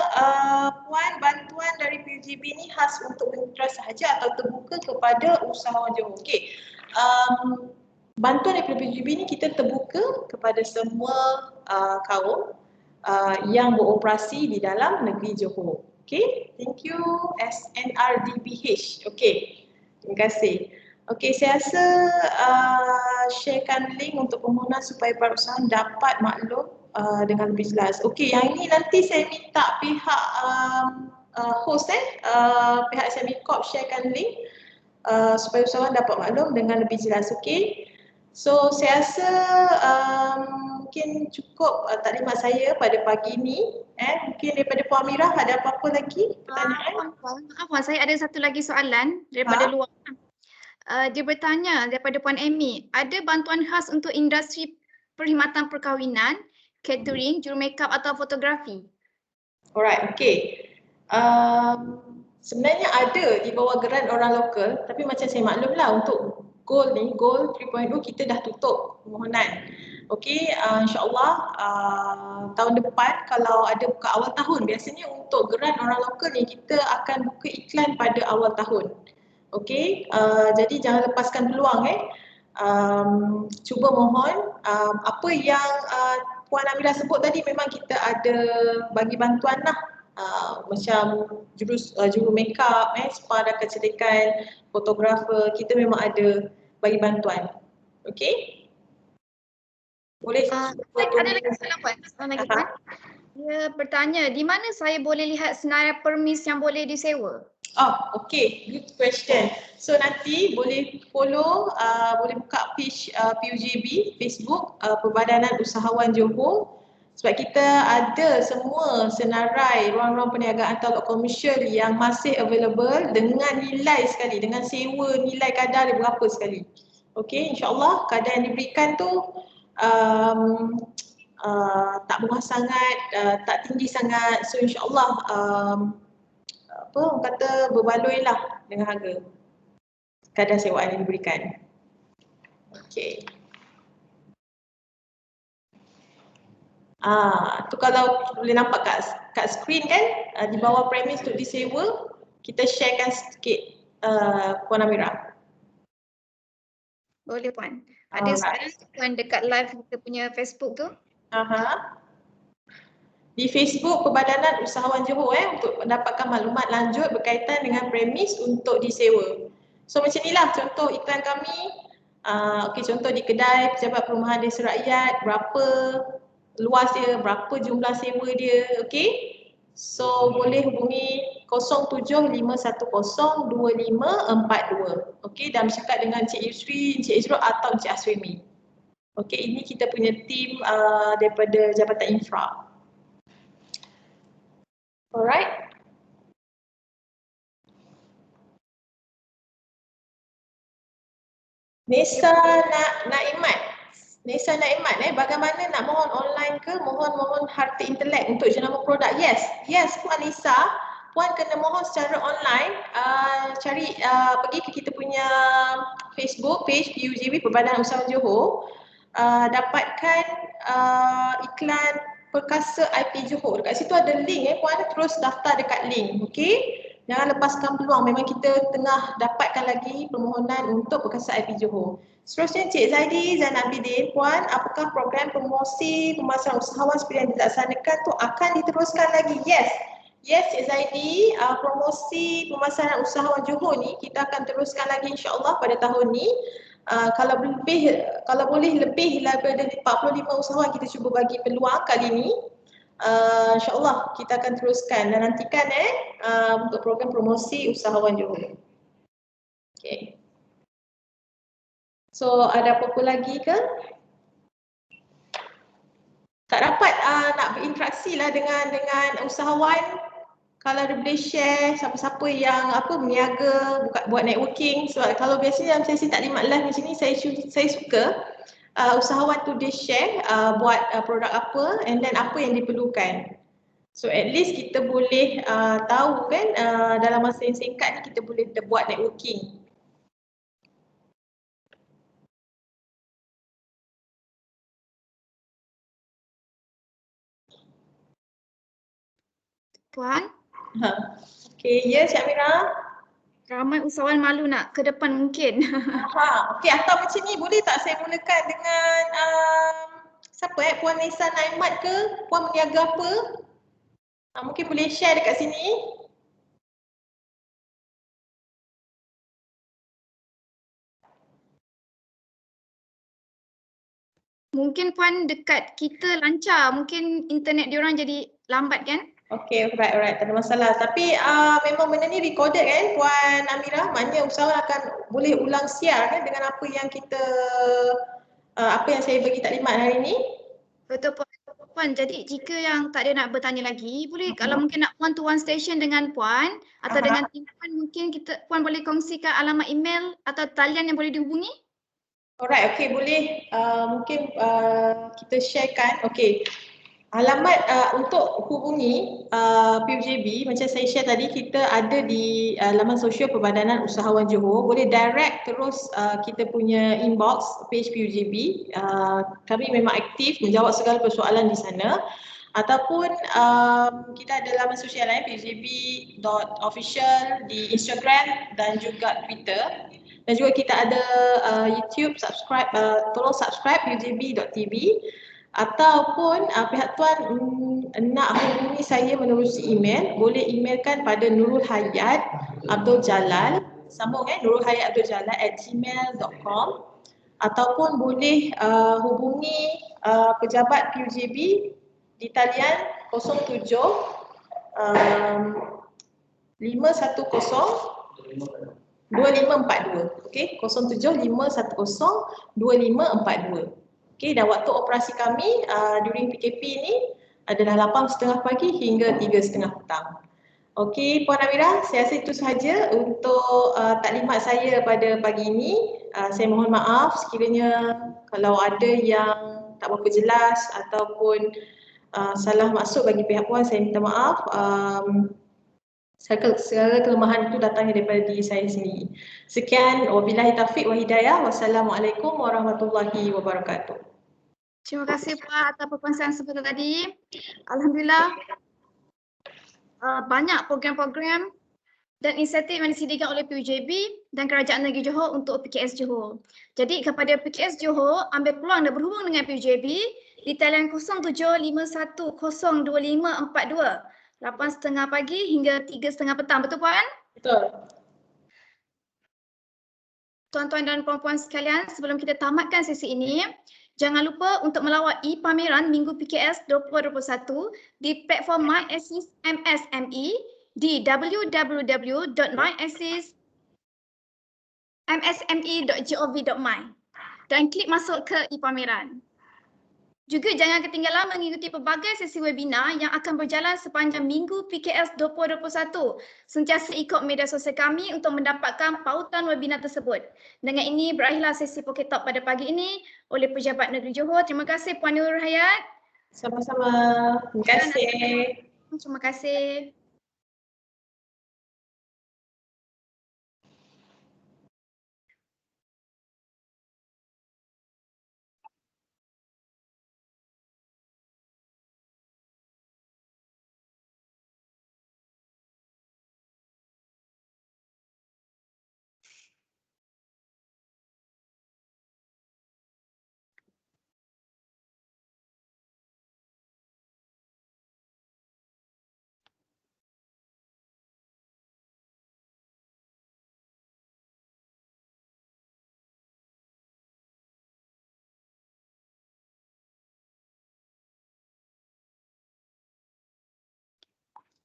Puan, bantuan dari PUJB ni khas untuk mitra sahaja atau terbuka kepada usahawan Johor? Okay, bantuan dari PUJB ni kita terbuka kepada semua kaum yang beroperasi di dalam negeri Johor. Okay, thank you SNRDBH. Okay, terima kasih. Okay, saya rasa sharekan link untuk permohonan supaya perusahaan dapat maklum dengan lebih jelas. Okay, yang ini nanti saya minta pihak host pihak SME Corp sharekan link supaya usahawan dapat maklum dengan lebih jelas. Okay, so saya rasa mungkin cukup taklimat saya pada pagi ini. Mungkin daripada Puan Amirah ada apa-apa lagi pertanyaan? Puan, saya ada satu lagi soalan daripada luar. Dia bertanya daripada Puan Amy, ada bantuan khas untuk industri perkhidmatan perkahwinan, catering, juru makeup atau fotografi? Alright, okay. Sebenarnya ada di bawah geran orang lokal, tapi macam saya maklumlah untuk goal 3.0 kita dah tutup permohonan. Okey, insyaAllah tahun depan kalau ada buka awal tahun, biasanya untuk geran orang lokal ni kita akan buka iklan pada awal tahun. Okey, jadi jangan lepaskan peluang cuba mohon apa yang Puan Amirah sebut tadi memang kita ada bagi bantuan lah. Macam juru makeup, spa dan kecantikan, fotografer, kita memang ada bagi bantuan. Okey? Boleh ada lagi soalan lagi Puan. Dia bertanya, di mana saya boleh lihat senarai permis yang boleh disewa? Okay, good question. So nanti boleh follow, boleh buka page PUJB Facebook, Perbadanan Usahawan Johor, sebab kita ada semua senarai ruang-ruang perniagaan atau komersial yang masih available dengan nilai sekali, dengan sewa nilai kadar dia berapa sekali. Okay, insyaAllah kadar yang diberikan tu tak murah sangat, tak tinggi sangat. So insyaAllah orang kata berbaloi lah dengan harga kadar sewaan yang diberikan. Okay. Tu kalau boleh nampak kat skrin kan, di bawah premis untuk disewa, kita sharekan sikit Puan Amirah. Boleh Puan. Ada soalan dekat live kita punya Facebook tu. Di Facebook Perbadanan Usahawan Johor untuk mendapatkan maklumat lanjut berkaitan dengan premis untuk disewa. So macam inilah contoh iklan kami. Contoh di kedai Pejabat Perumahan Desa Rakyat, berapa luas dia, berapa jumlah sewa dia, okey. So boleh hubungi 0751025542. Okey, dan bercakap dengan Encik Yusri, Encik Izrul atau Encik Aswimi. Okey, ini kita punya tim daripada Jabatan Infra. Alright. Nesa Naimat, bagaimana nak mohon online ke mohon harta intelek untuk jenama produk? Yes Puan Nisa, Puan kena mohon secara online, pergi ke kita punya Facebook page PUJB Perbadanan Usahawan Johor, dapatkan iklan Perkasa IP Johor. Dekat situ ada link Puan, terus daftar dekat link, okey? Jangan lepaskan peluang, memang kita tengah dapatkan lagi permohonan untuk berkasar IP Johor. Seterusnya Cik Zaidi Zainal Abidin, Puan, apakah program promosi pemasaran usahawan seperti yang dilaksanakan tu akan diteruskan lagi? Yes. Yes Cik Zaidi, promosi pemasaran usahawan Johor ni kita akan teruskan lagi insya-Allah pada tahun ni. Kalau boleh lebih daripada 45 usahawan kita cuba bagi peluang kali ni. InsyaAllah kita akan teruskan dan nantikan untuk program promosi usahawan Johor. Okay. So ada apa-apa lagi ke? Tak dapat nak berinteraksi lah dengan usahawan. Kalau ada boleh share siapa-siapa yang berniaga, buat networking. Sebab kalau biasanya dalam sesi taklimat live macam ni saya suka usahawan tu dia share buat produk apa and then apa yang diperlukan. So at least kita boleh tahu kan dalam masa yang singkat ni kita boleh buat networking. Puan, Okay, ya Cik Amira. ramai usahawan malu nak ke depan mungkin. Okay, atau macam ni boleh tak saya mulakan dengan siapa Puan Nisa Naimat ke? Puan berniaga apa? Mungkin boleh share dekat sini. Mungkin Puan dekat kita lancar, mungkin internet diorang jadi lambat kan? Okay, alright, tak ada masalah. Tapi memang benda ni recorded kan Puan Amira? Maknanya usahawan akan boleh ulang siar kan dengan apa yang kita, apa yang saya bagi taklimat hari ni? Betul Puan, jadi jika yang tak ada nak bertanya lagi, boleh kalau mungkin nak one to one station dengan Puan atau dengan tim Puan, mungkin Puan boleh kongsikan alamat email atau talian yang boleh dihubungi? Alright, okay boleh. Mungkin kita sharekan. Okay, alamat untuk hubungi PUJB macam saya share tadi, kita ada di laman sosial Perbadanan Usahawan Johor. Boleh direct terus kita punya inbox page PUJB. Kami memang aktif menjawab segala persoalan di sana. Ataupun kita ada laman sosial lain pujb.official di Instagram dan juga Twitter. Dan juga kita ada YouTube, tolong subscribe pujb.tv. Ataupun pihak tuan nak hubungi saya menerusi email, boleh emailkan pada Nurul Hayat Abdul Jalal, sambung nurulhayatabduljalal@gmail.com, ataupun boleh hubungi pejabat PUJB di talian 07 510 2542. Okey, 07 510 2542. Okey, dan waktu operasi kami during PKP ni adalah 8.30 pagi hingga 3.30 petang. Okey, Puan Amira, saya rasa itu sahaja untuk taklimat saya pada pagi ini. Saya mohon maaf sekiranya kalau ada yang tak berapa jelas ataupun salah maksud bagi pihak Puan, saya minta maaf. Segala kelemahan itu datangnya daripada diri saya sendiri. Sekian, wabillahi taufiq wa hidayah. Wassalamualaikum warahmatullahi wabarakatuh. Terima kasih Puan atas perkongsian sebentar tadi. Alhamdulillah banyak program-program dan insentif yang disediakan oleh PUJB dan Kerajaan Negeri Johor untuk PKS Johor. Jadi kepada PKS Johor, ambil peluang dan berhubung dengan PUJB di talian 07102542 8.30 pagi hingga 3.30 petang. Betul Puan? Betul. Tuan-tuan dan puan-puan sekalian, sebelum kita tamatkan sesi ini, jangan lupa untuk melawat e-pameran Minggu PKS 2021 di platform MyAssist MSME di www.myassist.msme.gov.my dan klik masuk ke e-pameran. Juga jangan ketinggalan mengikuti pelbagai sesi webinar yang akan berjalan sepanjang Minggu PKS 2021. Sentiasa ikut media sosial kami untuk mendapatkan pautan webinar tersebut. Dengan ini berakhirlah sesi Pocket Talk pada pagi ini oleh Pejabat Negeri Johor. Terima kasih Puan Nurul Hayat. Sama-sama. Terima kasih. Terima kasih.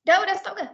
Dah stop ke?